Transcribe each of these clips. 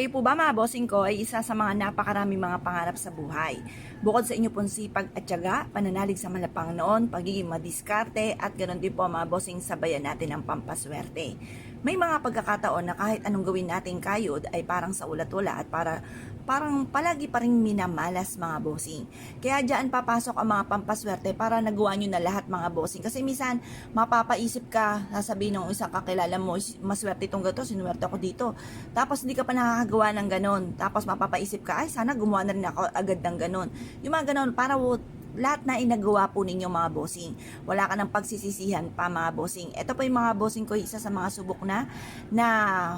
Kayo po ba mga bossing ko ay isa sa mga napakaraming mga pangarap sa buhay. Bukod sa inyo pong sipag at tiyaga, pananalig sa malapang noon, pagiging madiskarte at ganoon din po mga bossing sabayan natin ang pampaswerte. May mga pagkakataon na kahit anong gawin nating kayod ay parang sa ulat-wala at parang palagi pa rin minamalas mga bossing. Kaya diyan papasok ang mga pampaswerte para nagawa nyo na lahat mga bossing. Kasi minsan mapapaisip ka, sasabihin ng isang kakilala mo, maswerte itong gato, sinuwerte ako dito. Tapos hindi ka pa nakakagawa ng ganon. Tapos mapapaisip ka, ay sana gumawa na rin ako agad ng ganon. Yung mga ganon, para lahat na inagawa po ninyo mga bossing. Wala ka ng pagsisisihan pa mga bossing. Ito po yung mga bossing ko, isa sa mga subok na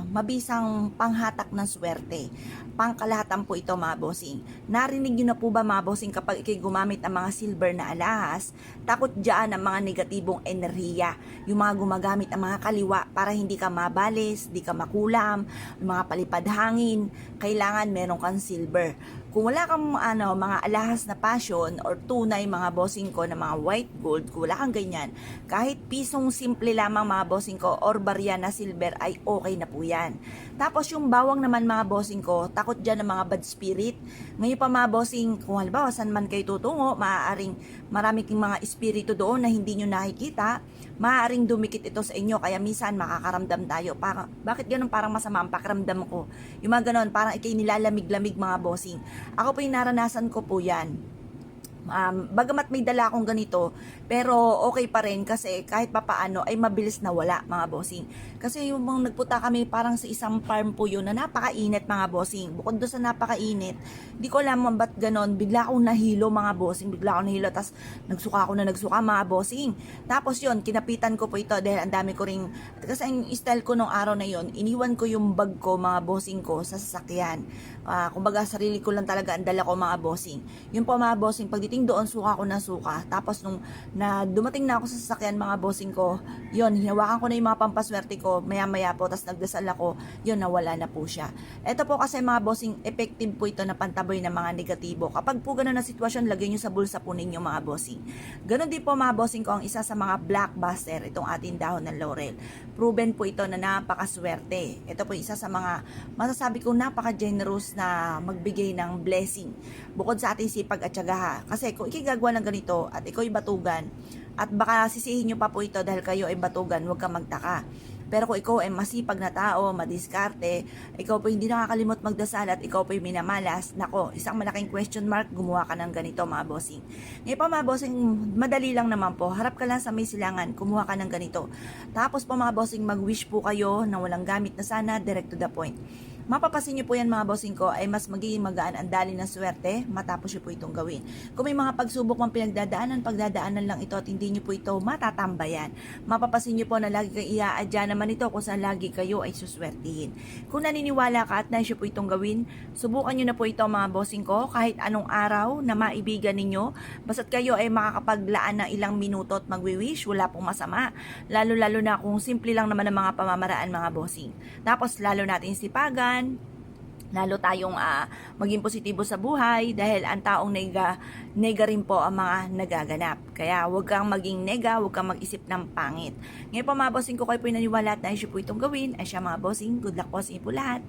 mabisang panghatak ng swerte. Pangkalahatan po ito mga bossing. Narinig nyo na po ba mga bossing kapag ikay gumamit ng mga silver na alahas, takot dyan ang mga negatibong enerhiya. Yung mga gumagamit ng mga kaliwa para hindi ka mabalis, di ka makulam, mga palipad hangin, kailangan meron kang silver. Kung wala kang mga alahas na passion or tunay mga bossing ko na mga white gold, kung wala kang ganyan, kahit pisong simple lamang mga bossing ko or barya na silver ay okay na po yan. Tapos yung bawang naman mga bossing ko, takot dyan ng mga bad spirit. Ngayon pa mga bossing, kung halimbawa saan man kayo tutungo, maaaring marami king mga espiritu doon na hindi nyo nakikita, maaaring dumikit ito sa inyo, kaya minsan makakaramdam tayo. Bakit ganun parang masama ang pakiramdam ko? Yung mga ganun, parang ikay nilalamig-lamig mga bossing. Ako po yung naranasan ko po yan. Bagamat may dala akong ganito, pero okay pa rin kasi kahit papaano ay mabilis na wala mga bossing. Kasi yung nagpunta kami parang sa isang farm po yun na napakainit mga bossing. Bukod doon sa napakainit, di ko alam ba't ganon, bigla akong nahilo mga bossing, tas nagsuka mga bossing. Tapos yun, kinapitan ko po ito dahil ang dami ko ring, kasi ang style ko nung araw na yun, iniwan ko yung bag ko mga bossing ko sa sasakyan. Kumbaga sarili ko lang talaga ang dala ko mga bossing. Yun po mga bossing, pagdating doon suka ko na suka. Tapos nung dumating na ako sa sasakyan mga bossing ko, yun, hinawakan ko na yung mga pampaswerte ko, maya po, tapos nagdasal ako, yun, nawala na po siya. Ito po kasi mga bossing, effective po ito na pantaboy ng mga negatibo. Kapag po ganun na sitwasyon, lagay nyo sa bulsa po ninyo mga bossing. Ganun din po mga bossing ko, ang isa sa mga blockbuster, itong ating dahon ng laurel. Proven po ito na napakaswerte. Ito po isa sa mga masasabi ko napaka-generous na magbigay ng blessing. Bukod sa ating sipag at tiyaga. Kasi kung ikigagawa ng ganito at ikaw ay batugan, at baka sisihin nyo pa po ito dahil kayo ay batugan, huwag kang magtaka. Pero kung ikaw ay masipag na tao, madiskarte, ikaw po hindi nakakalimot magdasal at ikaw po ay minamalas, nako, isang malaking question mark, gumawa ka ng ganito mga bossing. Ngayon pa mga bossing, madali lang naman po, harap ka lang sa may silangan, kumuha ka ng ganito. Tapos po mga bossing, mag-wish po kayo na walang gamit na sana, direct to the point. Mapapasin nyo po yan mga bossing ko ay mas magiging magaan ang dali ng swerte matapos nyo po itong gawin. Kung may mga pagsubok mang pagdadaanan lang ito at hindi nyo po ito matatambayan. Mapapasin nyo po na lagi kayo iaadya naman ito kung saan lagi kayo ay suswertihin. Kung naniniwala ka at nais nyo po itong gawin, subukan nyo na po ito mga bossing ko kahit anong araw na maibigan ninyo. Basta't kayo ay makakapaglaan ng ilang minuto at magwi-wish, wala pong masama. Lalo na kung simple lang naman ang mga pamamaraan mga bossing. Tapos lalo natin sipagan, lalo tayong maging positibo sa buhay dahil ang taong nega rin po ang mga nagaganap. Kaya huwag kang maging nega, huwag kang mag-isip ng pangit. Ngayon po mga bossing ko, kayo po naniwala at nais po itong gawin. Ay siya mga bossing, good luck po sa inyo po lahat.